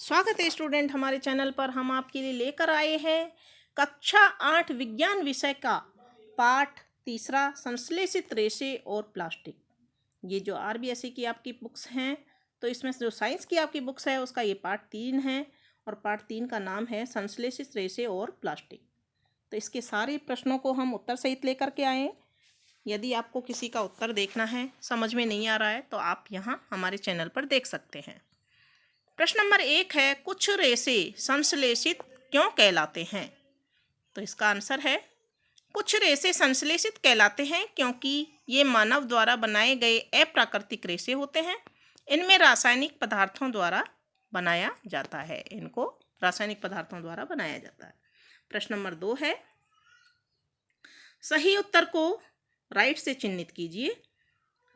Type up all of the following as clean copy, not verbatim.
स्वागत है स्टूडेंट, हमारे चैनल पर हम आपके लिए लेकर आए हैं कक्षा 8 विज्ञान विषय का पाठ तीसरा संश्लेषित रेशे और प्लास्टिक। ये जो आरबीएसई की आपकी बुक्स हैं, तो इसमें जो साइंस की आपकी बुक्स है उसका ये पार्ट 3 है और पार्ट 3 का नाम है संश्लेषित रेशे और प्लास्टिक। तो इसके सारे प्रश्नों को हम उत्तर सहित लेकर के आए। यदि आपको किसी का उत्तर देखना है, समझ में नहीं आ रहा है, तो आप यहाँ हमारे चैनल पर देख सकते हैं। प्रश्न नंबर 1 है, कुछ रेशे संश्लेषित क्यों कहलाते हैं? तो इसका आंसर है, कुछ रेशे संश्लेषित कहलाते हैं क्योंकि ये मानव द्वारा बनाए गए अप्राकृतिक रेशे होते हैं। इनमें रासायनिक पदार्थों द्वारा बनाया जाता है। इनको रासायनिक पदार्थों द्वारा बनाया जाता है। प्रश्न नंबर 2 है, सही उत्तर को राइट से चिन्हित कीजिए।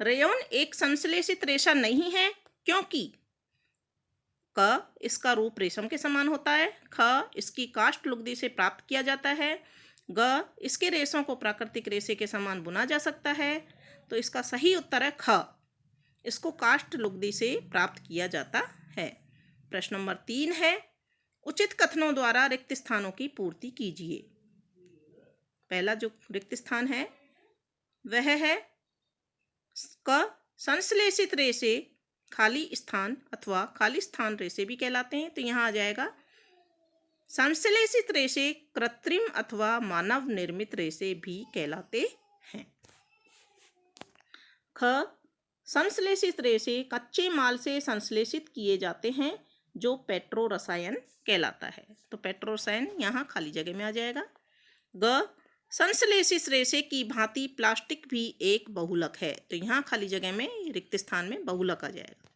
रेयॉन एक संश्लेषित रेशा नहीं है क्योंकि क, इसका रूप रेशम के समान होता है। ख, इसकी काष्ठ लुगदी से प्राप्त किया जाता है। ग, इसके रेशों को प्राकृतिक रेशे के समान बुना जा सकता है। तो इसका सही उत्तर है ख, इसको काष्ठ लुगदी से प्राप्त किया जाता है। प्रश्न नंबर 3 है, उचित कथनों द्वारा रिक्त स्थानों की पूर्ति कीजिए। पहला जो रिक्त स्थान है वह है क, संश्लेषित रेशे खाली स्थान अथवा खाली स्थान रेशे भी कहलाते हैं। तो यहाँ आ जाएगा, संश्लेषित रेशे कृत्रिम अथवा मानव निर्मित रेशे भी कहलाते हैं। ख, संश्लेषित रेशे कच्चे माल से संश्लेषित किए जाते हैं जो पेट्रो रसायन कहलाता है। तो पेट्रो रसायन यहाँ खाली जगह में आ जाएगा। ग, संश्लेषित रेशे की भांति प्लास्टिक भी एक बहुलक है। तो यहाँ खाली जगह में रिक्त स्थान में बहुलक आ जाएगा।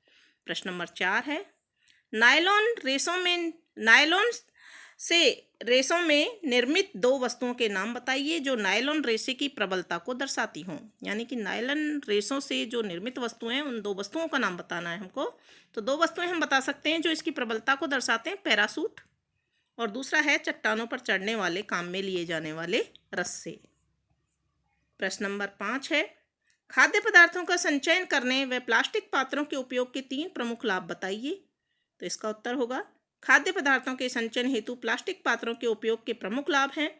प्रश्न नंबर 4 है, नायलॉन से रेशों में निर्मित दो वस्तुओं के नाम बताइए जो नायलॉन रेशे की प्रबलता को दर्शाती हों। यानी कि नायलॉन रेशों से जो निर्मित वस्तुएं हैं, उन दो वस्तुओं का नाम बताना है हमको। तो दो वस्तुएं हम बता सकते हैं जो इसकी प्रबलता को दर्शाते हैं, पैरासूट, और दूसरा है चट्टानों पर चढ़ने वाले काम में लिए जाने वाले रस्से। प्रश्न नंबर 5 है, खाद्य पदार्थों का संचयन करने व प्लास्टिक पात्रों के उपयोग के 3 प्रमुख लाभ बताइए। तो इसका उत्तर होगा, खाद्य पदार्थों के संचयन हेतु प्लास्टिक पात्रों के उपयोग के प्रमुख लाभ हैं।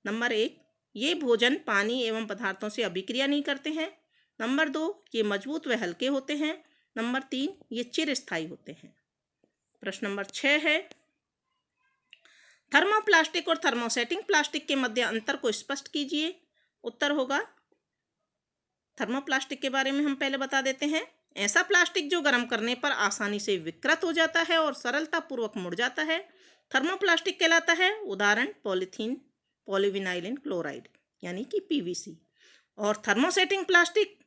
नंबर 1, ये भोजन, पानी एवं पदार्थों से अभिक्रिया नहीं करते हैं। नंबर 2, ये मजबूत व हल्के होते हैं। नंबर 3, ये चिरस्थायी होते हैं। प्रश्न नंबर 6 है, थर्मोप्लास्टिक और थर्मोसेटिंग प्लास्टिक के मध्य अंतर को स्पष्ट कीजिए। उत्तर होगा, थर्मोप्लास्टिक के बारे में हम पहले बता देते हैं। ऐसा प्लास्टिक जो गर्म करने पर आसानी से विकृत हो जाता है और सरलतापूर्वक मुड़ जाता है, थर्मोप्लास्टिक कहलाता है। उदाहरण पॉलीथीन, पॉलीविनाइलिन क्लोराइड यानी कि पीवीसी। और थर्मोसेटिंग प्लास्टिक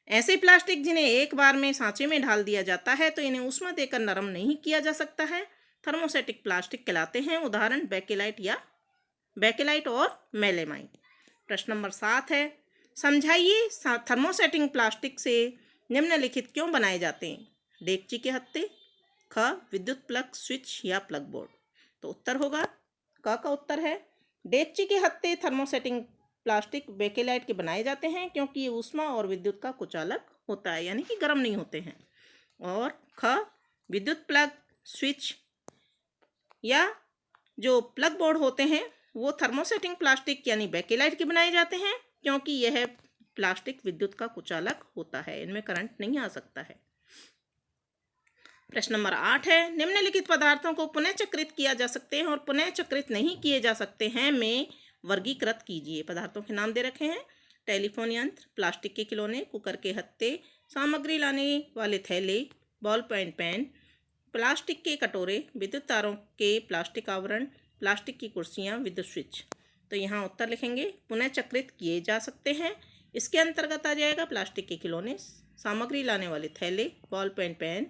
ऐसे प्लास्टिक जिन्हें एक बार में सांचे में ढाल दिया जाता है तो इन्हें ऊष्मा देकर नरम नहीं किया जा सकता है, थर्मोसेटिक प्लास्टिक कहलाते हैं। उदाहरण बेकेलाइट और मेलेमाइन। प्रश्न नंबर 7 है, समझाइए थर्मोसेटिंग प्लास्टिक से निम्नलिखित क्यों बनाए जाते हैं। डेगची के हत्थे, ख, विद्युत प्लग स्विच या प्लग बोर्ड। तो उत्तर होगा, क का उत्तर है, डेगची के हत्थे थर्मोसेटिंग प्लास्टिक बेकेलाइट के बनाए जाते हैं क्योंकि ये ऊष्मा और विद्युत का कुचालक होता है, यानी कि गर्म नहीं होते हैं। और ख, विद्युत प्लग स्विच या जो प्लग बोर्ड होते हैं वो थर्मोसेटिंग प्लास्टिक यानी बेकेलाइट के बनाए जाते हैं क्योंकि यह प्लास्टिक विद्युत का कुचालक होता है, इनमें करंट नहीं आ सकता है। प्रश्न नंबर 8 है, निम्नलिखित पदार्थों को पुनः चक्रित किया जा सकते हैं और पुनः चक्रित नहीं किए जा सकते हैं में वर्गीकृत कीजिए। पदार्थों के नाम दे रखे हैं, टेलीफोन यंत्र, प्लास्टिक के खिलौने, कुकर के हत्थे, सामग्री लाने वाले थैले, बॉल पॉइंट पेन, प्लास्टिक के कटोरे, विद्युत तारों के प्लास्टिक आवरण, प्लास्टिक की कुर्सियाँ, विद्युत स्विच। तो यहाँ उत्तर लिखेंगे, पुनः चक्रित किए जा सकते हैं। इसके अंतर्गत आ जाएगा प्लास्टिक के खिलौने, सामग्री लाने वाले थैले, बॉल पेन,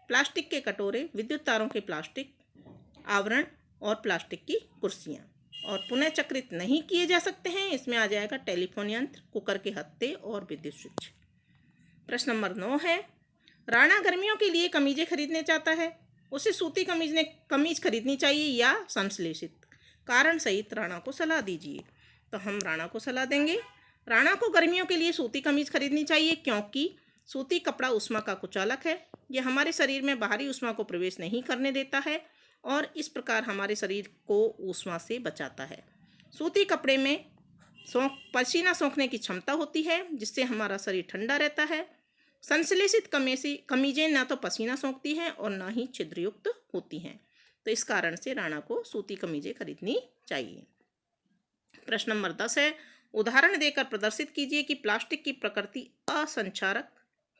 प्लास्टिक के कटोरे, विद्युत तारों के प्लास्टिक आवरण और प्लास्टिक की कुर्सियाँ। और पुनः चक्रित नहीं किए जा सकते हैं, इसमें आ जाएगा टेलीफोन यंत्र, कुकर के हत्थे और विद्युत स्विच। प्रश्न नंबर 9 है, राणा गर्मियों के लिए कमीजें खरीदने चाहता है, उसे सूती कमीज खरीदनी चाहिए या संश्लेषित? कारण सहित राणा को सलाह दीजिए। तो हम राणा को सलाह देंगे, राणा को गर्मियों के लिए सूती कमीज खरीदनी चाहिए क्योंकि सूती कपड़ा ऊष्मा का कुचालक है, यह हमारे शरीर में बाहरी ऊष्मा को प्रवेश नहीं करने देता है और इस प्रकार हमारे शरीर को ऊष्मा से बचाता है। सूती कपड़े में पसीना सोखने की क्षमता होती है, जिससे हमारा शरीर ठंडा रहता है। संश्लेषित कमीजें ना तो पसीना सोखती हैं और ना ही छिद्रयुक्त होती हैं, तो इस कारण से राणा को सूती कमीजें खरीदनी चाहिए। प्रश्न नंबर 10 है, उदाहरण देकर प्रदर्शित कीजिए कि प्लास्टिक की प्रकृति असंक्षारक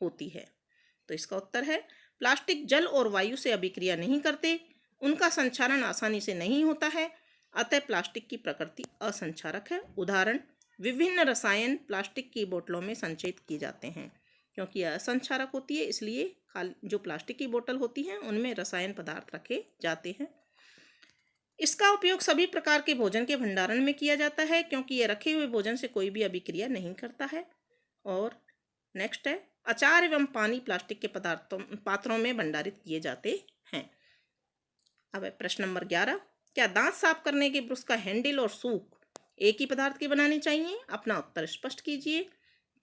होती है। तो इसका उत्तर है, प्लास्टिक जल और वायु से अभिक्रिया नहीं करते, उनका संक्षारण आसानी से नहीं होता है, अतः प्लास्टिक की प्रकृति असंक्षारक है। उदाहरण, विभिन्न रसायन प्लास्टिक की बोतलों में संचयित किए जाते हैं। क्योंकि यह असंक्षारक होती है, इसलिए जो प्लास्टिक की बोतल होती हैं उनमें रसायन पदार्थ रखे जाते हैं। इसका उपयोग सभी प्रकार के भोजन के भंडारण में किया जाता है, क्योंकि यह रखे हुए भोजन से कोई भी अभिक्रिया नहीं करता है। और नेक्स्ट है, अचार एवं पानी प्लास्टिक के पात्रों में भंडारित किए जाते हैं। अब प्रश्न नंबर 11, क्या दांत साफ करने के ब्रश का हैंडल और सूख एक ही पदार्थ के बनाने चाहिए? अपना उत्तर स्पष्ट कीजिए।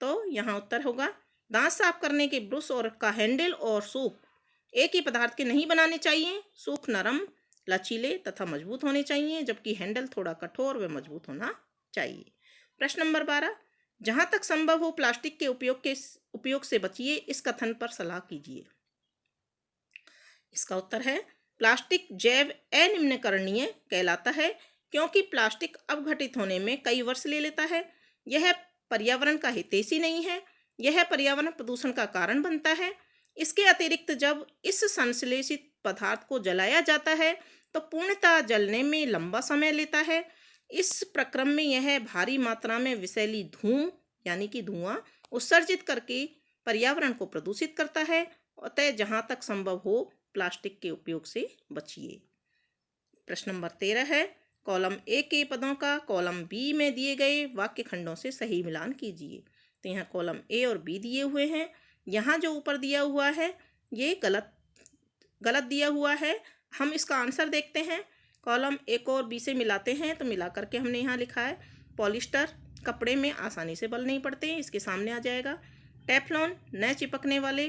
तो यहाँ उत्तर होगा, दांत साफ करने के ब्रश और का हैंडल और सूख एक ही पदार्थ के नहीं बनाने चाहिए। सूख नरम, लचीले तथा मजबूत होने चाहिए, जबकि हैंडल थोड़ा कठोर व मजबूत होना चाहिए। प्रश्न नंबर 12, जहाँ तक संभव हो प्लास्टिक के उपयोग से बचिए, इस कथन पर सलाह कीजिए। इसका उत्तर है, प्लास्टिक जैव अनिम्नकरणीय कहलाता है, क्योंकि प्लास्टिक अपघटित होने में कई वर्ष ले लेता है। यह पर्यावरण का हितैषी नहीं है, यह पर्यावरण प्रदूषण का कारण बनता है। इसके अतिरिक्त जब इस संश्लेषित पदार्थ को जलाया जाता है तो पूर्णतः जलने में लंबा समय लेता है। इस प्रक्रम में यह भारी मात्रा में विषैली यानी कि धुआं उत्सर्जित करके पर्यावरण को प्रदूषित करता है। अतः जहाँ तक संभव हो प्लास्टिक के उपयोग से बचिए। प्रश्न नंबर 13 है, कॉलम ए के पदों का कॉलम बी में दिए गए वाक्य खंडों से सही मिलान कीजिए। तो यहाँ कॉलम ए और बी दिए हुए हैं। यहाँ जो ऊपर दिया हुआ है ये गलत दिया हुआ है। हम इसका आंसर देखते हैं। कॉलम ए को और बी से मिलाते हैं, तो मिला करके हमने यहाँ लिखा है, पॉलिस्टर कपड़े में आसानी से बल नहीं पड़ते, इसके सामने आ जाएगा। टेफ्लॉन न चिपकने वाले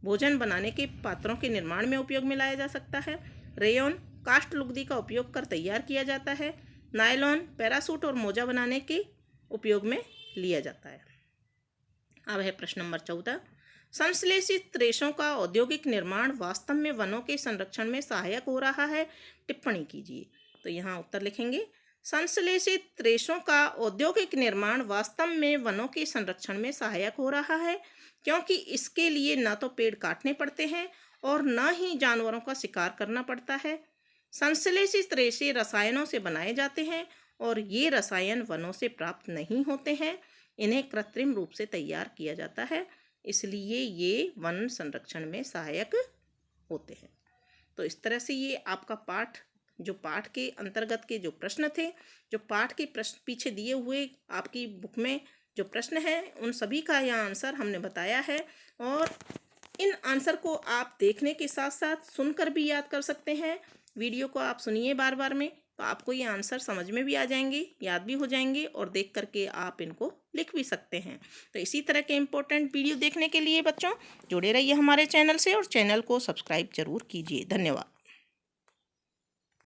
भोजन बनाने के पात्रों के निर्माण में उपयोग में लाया जा सकता है। रेयन कास्ट लुगदी का उपयोग कर तैयार किया जाता है। नायलॉन पैरासूट और मोजा बनाने के उपयोग में लिया जाता है। अब है प्रश्न नंबर 14, संश्लेषित रेशों का औद्योगिक निर्माण वास्तव में वनों के संरक्षण में सहायक हो रहा है, टिप्पणी कीजिए। तो यहाँ उत्तर लिखेंगे, संश्लेषित रेशों का औद्योगिक निर्माण वास्तव में वनों के संरक्षण में सहायक हो रहा है, क्योंकि इसके लिए न तो पेड़ काटने पड़ते हैं और न ही जानवरों का शिकार करना पड़ता है। संश्लेषित रेशे रसायनों से बनाए जाते हैं और ये रसायन वनों से प्राप्त नहीं होते हैं, इन्हें कृत्रिम रूप से तैयार किया जाता है, इसलिए ये वन संरक्षण में सहायक होते हैं। तो इस तरह से ये आपका पाठ के अंतर्गत के जो प्रश्न थे, जो पाठ के प्रश्न पीछे दिए हुए आपकी बुक में जो प्रश्न है, उन सभी का यहाँ आंसर हमने बताया है। और इन आंसर को आप देखने के साथ साथ सुनकर भी याद कर सकते हैं। वीडियो को आप सुनिए बार बार में, तो आपको ये आंसर समझ में भी आ जाएंगे, याद भी हो जाएंगे, और देख करके आप इनको लिख भी सकते हैं। तो इसी तरह के इम्पोर्टेंट वीडियो देखने के लिए बच्चों जुड़े रहिए हमारे चैनल से, और चैनल को सब्सक्राइब जरूर कीजिए। धन्यवाद।